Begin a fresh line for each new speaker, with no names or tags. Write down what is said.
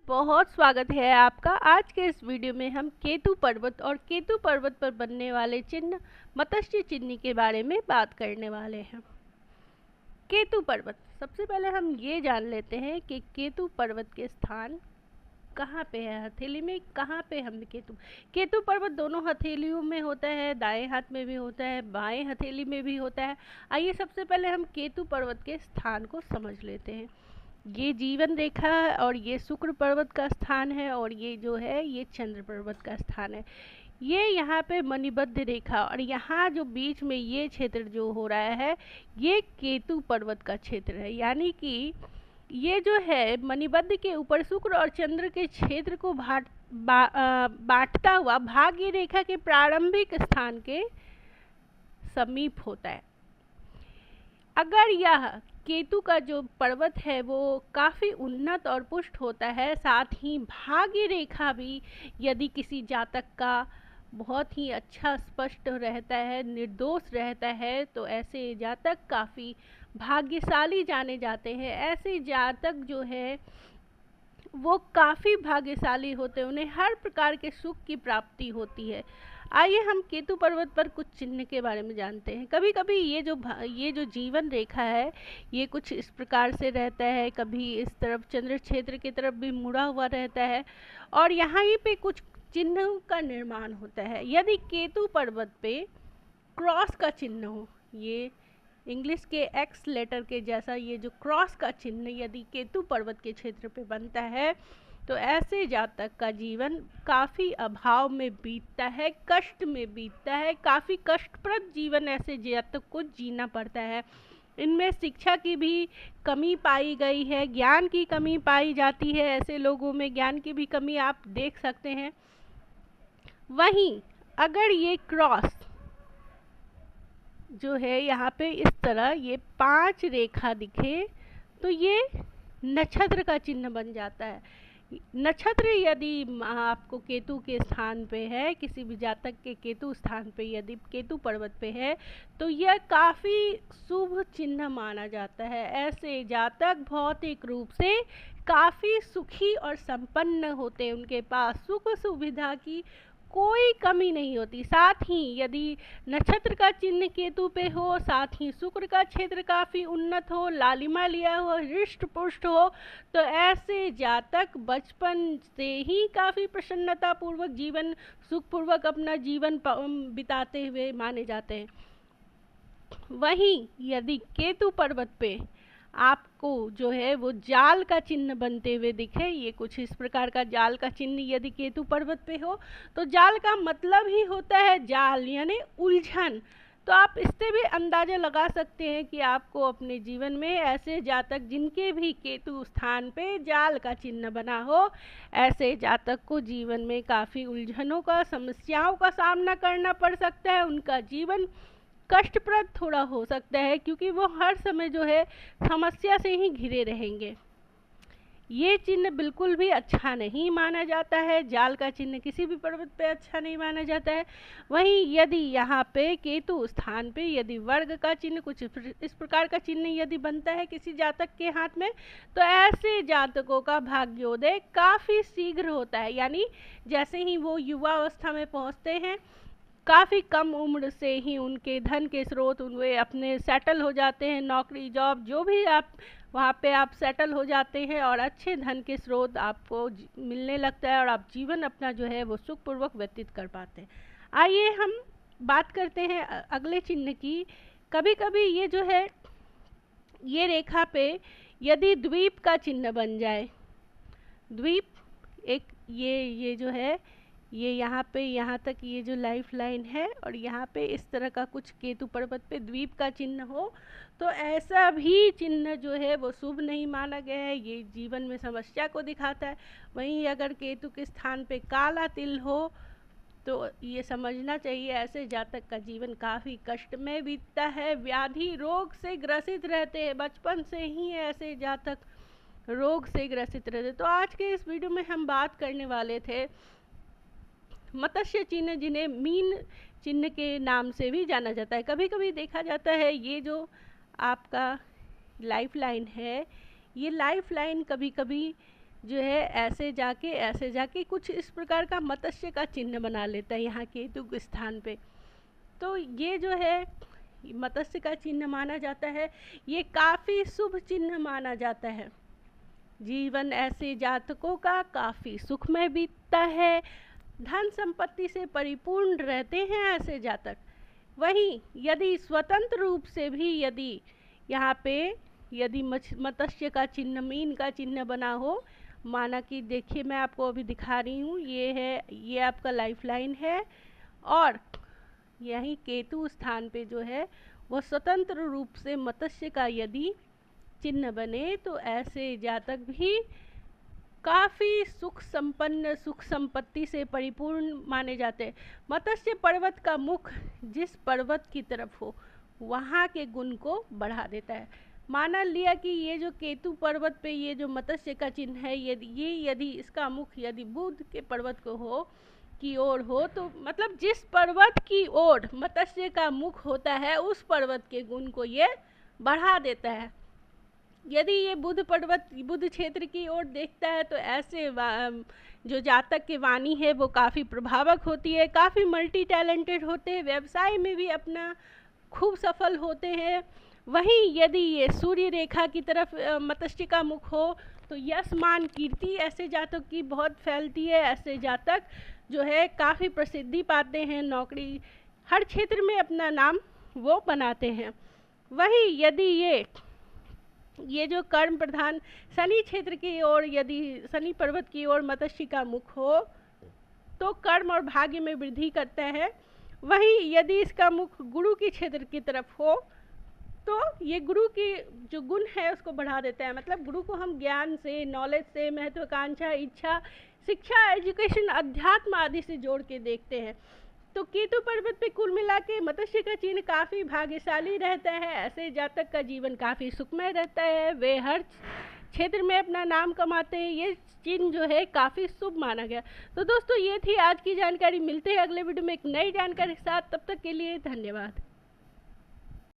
बहुत स्वागत है आपका। आज के इस वीडियो में हम केतु पर्वत और केतु पर्वत पर बनने वाले चिन्ह मत्स्य चिन्ह के बारे में बात करने वाले हैं। केतु पर्वत, सबसे पहले हम ये जान लेते हैं कि केतु पर्वत के स्थान कहाँ पे है। हथेली में कहाँ पे हम केतु पर्वत दोनों हथेलियों में होता है, दाएं हाथ में भी होता है, बाएं हथेली में भी होता है। आइए सबसे पहले हम केतु पर्वत के स्थान को समझ लेते हैं। ये जीवन रेखा है और ये शुक्र पर्वत का स्थान है और ये जो है ये चंद्र पर्वत का स्थान है। ये यहाँ पे मणिबद्ध रेखा और यहाँ जो बीच में ये क्षेत्र जो हो रहा है ये केतु पर्वत का क्षेत्र है। यानी कि ये जो है मणिबद्ध के ऊपर शुक्र और चंद्र के क्षेत्र को बांटता हुआ भाग्य रेखा के प्रारंभिक स्थान के समीप होता है। अगर यह केतु का जो पर्वत है वो काफ़ी उन्नत और पुष्ट होता है, साथ ही भाग्य रेखा भी यदि किसी जातक का बहुत ही अच्छा स्पष्ट रहता है, निर्दोष रहता है, तो ऐसे जातक काफ़ी भाग्यशाली जाने जाते हैं। ऐसे जातक जो है वो काफ़ी भाग्यशाली होते हैं, उन्हें हर प्रकार के सुख की प्राप्ति होती है। आइए हम केतु पर्वत पर कुछ चिन्ह के बारे में जानते हैं। कभी कभी ये जो जीवन रेखा है ये कुछ इस प्रकार से रहता है, कभी इस तरफ चंद्र क्षेत्र की तरफ भी मुड़ा हुआ रहता है और यहाँ ही पे कुछ चिन्ह का निर्माण होता है। यदि केतु पर्वत पे क्रॉस का चिन्ह हो, ये इंग्लिश के एक्स लेटर के जैसा ये जो क्रॉस का चिन्ह यदि केतु पर्वत के क्षेत्र पे बनता है तो ऐसे जातक का जीवन काफ़ी अभाव में बीतता है, कष्ट में बीतता है, काफ़ी कष्टप्रद जीवन ऐसे जातक को जीना पड़ता है। इनमें शिक्षा की भी कमी पाई गई है, ज्ञान की कमी पाई जाती है, ऐसे लोगों में ज्ञान की भी कमी आप देख सकते हैं। वहीं अगर ये क्रॉस जो है यहाँ पे इस तरह ये 5 रेखा दिखे तो ये नक्षत्र का चिन्ह बन जाता है। नक्षत्र यदि आपको केतु के स्थान पे है, किसी भी जातक के केतु स्थान पे यदि केतु पर्वत पे है तो यह काफ़ी शुभ चिन्ह माना जाता है। ऐसे जातक भौतिक रूप से काफ़ी सुखी और संपन्न होते हैं, उनके पास सुख सुविधा की कोई कमी नहीं होती। साथ ही यदि नक्षत्र का चिन्ह केतु पे हो, साथ ही शुक्र का क्षेत्र काफ़ी उन्नत हो, लालिमा लिया हो, हृष्ट पुष्ट हो, तो ऐसे जातक बचपन से ही काफ़ी प्रसन्नता पूर्वक जीवन सुखपूर्वक अपना जीवन बिताते हुए माने जाते हैं। वहीं यदि केतु पर्वत पे आपको जो है वो जाल का चिन्ह बनते हुए दिखे, ये कुछ इस प्रकार का जाल का चिन्ह यदि केतु पर्वत पे हो तो जाल का मतलब ही होता है जाल यानी उलझन। तो आप इससे भी अंदाज़ा लगा सकते हैं कि आपको अपने जीवन में ऐसे जातक जिनके भी केतु स्थान पे जाल का चिन्ह बना हो, ऐसे जातक को जीवन में काफ़ी उलझनों का समस्याओं का सामना करना पड़ सकता है। उनका जीवन कष्टप्रद थोड़ा हो सकता है क्योंकि वो हर समय जो है समस्या से ही घिरे रहेंगे। ये चिन्ह बिल्कुल भी अच्छा नहीं माना जाता है, जाल का चिन्ह किसी भी पर्वत पे अच्छा नहीं माना जाता है। वहीं यदि यहाँ पे केतु स्थान पे यदि वर्ग का चिन्ह कुछ इस प्रकार का चिन्ह यदि बनता है किसी जातक के हाथ में तो ऐसे जातकों का भाग्योदय काफ़ी शीघ्र होता है। यानी जैसे ही वो युवा अवस्था में पहुँचते हैं काफ़ी कम उम्र से ही उनके धन के स्रोत उनके अपने सेटल हो जाते हैं, नौकरी जॉब जो भी आप वहाँ पे आप सेटल हो जाते हैं और अच्छे धन के स्रोत आपको मिलने लगता है और आप जीवन अपना जो है वो सुखपूर्वक व्यतीत कर पाते हैं। आइए हम बात करते हैं अगले चिन्ह की। कभी कभी ये जो है ये रेखा पे यदि द्वीप का चिन्ह बन जाए, द्वीप एक ये जो है ये यहाँ तक ये जो लाइफ लाइन है और यहाँ पे इस तरह का कुछ केतु पर्वत पे द्वीप का चिन्ह हो तो ऐसा भी चिन्ह जो है वो शुभ नहीं माना गया है, ये जीवन में समस्या को दिखाता है। वहीं अगर केतु के स्थान पे काला तिल हो तो ये समझना चाहिए ऐसे जातक का जीवन काफ़ी कष्ट में बीतता है, व्याधि रोग से ग्रसित रहते हैं, बचपन से ही ऐसे जातक रोग से ग्रसित रहते। तो आज के इस वीडियो में हम बात करने वाले थे मत्स्य चिन्ह, जिन्हें मीन चिन्ह के नाम से भी जाना जाता है। कभी कभी देखा जाता है ये जो आपका लाइफ लाइन है, ये लाइफ लाइन कभी कभी जो है ऐसे जाके कुछ इस प्रकार का मत्स्य का चिन्ह बना लेता है यहाँ केतु के स्थान पे। तो ये जो है मत्स्य का चिन्ह माना जाता है, ये काफ़ी शुभ चिन्ह माना जाता है। जीवन ऐसे जातकों का काफ़ी सुखमय बीतता है, धन संपत्ति से परिपूर्ण रहते हैं ऐसे जातक। वहीं यदि स्वतंत्र रूप से भी यदि यहाँ पे यदि मत्स्य का चिन्ह, मीन का चिन्ह बना हो, माना कि देखिए मैं आपको अभी दिखा रही हूँ, ये है, ये आपका लाइफ लाइन है और यहीं केतु स्थान पे जो है वो स्वतंत्र रूप से मत्स्य का यदि चिन्ह बने तो ऐसे जातक भी काफ़ी सुख संपन्न, सुख संपत्ति से परिपूर्ण माने जाते हैं। मत्स्य पर्वत का मुख जिस पर्वत की तरफ हो वहाँ के गुण को बढ़ा देता है। माना लिया कि ये जो केतु पर्वत पे ये जो मत्स्य का चिन्ह है, यदि इसका मुख यदि बुध के पर्वत को हो की ओर हो, तो मतलब जिस पर्वत की ओर मत्स्य का मुख होता है उस पर्वत के गुण को ये बढ़ा देता है। यदि ये बुध क्षेत्र की ओर देखता है तो ऐसे जो जातक की वाणी है वो काफ़ी प्रभावक होती है, काफ़ी मल्टी टैलेंटेड होते हैं, व्यवसाय में भी अपना खूब सफल होते हैं। वहीं यदि ये सूर्य रेखा की तरफ मत्स्य का मुख हो तो यश मान कीर्ति ऐसे जातक की बहुत फैलती है। ऐसे जातक जो है काफ़ी प्रसिद्धि पाते हैं, नौकरी हर क्षेत्र में अपना नाम वो बनाते हैं। वहीं यदि ये जो कर्म प्रधान शनि क्षेत्र की ओर, यदि शनि पर्वत की ओर मत्स्य का मुख हो तो कर्म और भाग्य में वृद्धि करता है। वहीं यदि इसका मुख गुरु की क्षेत्र की तरफ हो तो ये गुरु की जो गुण है उसको बढ़ा देता है। मतलब गुरु को हम ज्ञान से, नॉलेज से, महत्वाकांक्षा, इच्छा, शिक्षा, एजुकेशन, अध्यात्म आदि से जोड़ के देखते हैं। तो केतु पर्वत पे कुल मिला के मत्स्य का चिन्ह काफ़ी भाग्यशाली रहता है। ऐसे जातक का जीवन काफ़ी सुखमय रहता है, वे हर क्षेत्र में अपना नाम कमाते हैं। ये चिन्ह जो है काफ़ी शुभ माना गया। तो दोस्तों ये थी आज की जानकारी। मिलते हैं अगले वीडियो में एक नई जानकारी के साथ, तब तक के लिए धन्यवाद।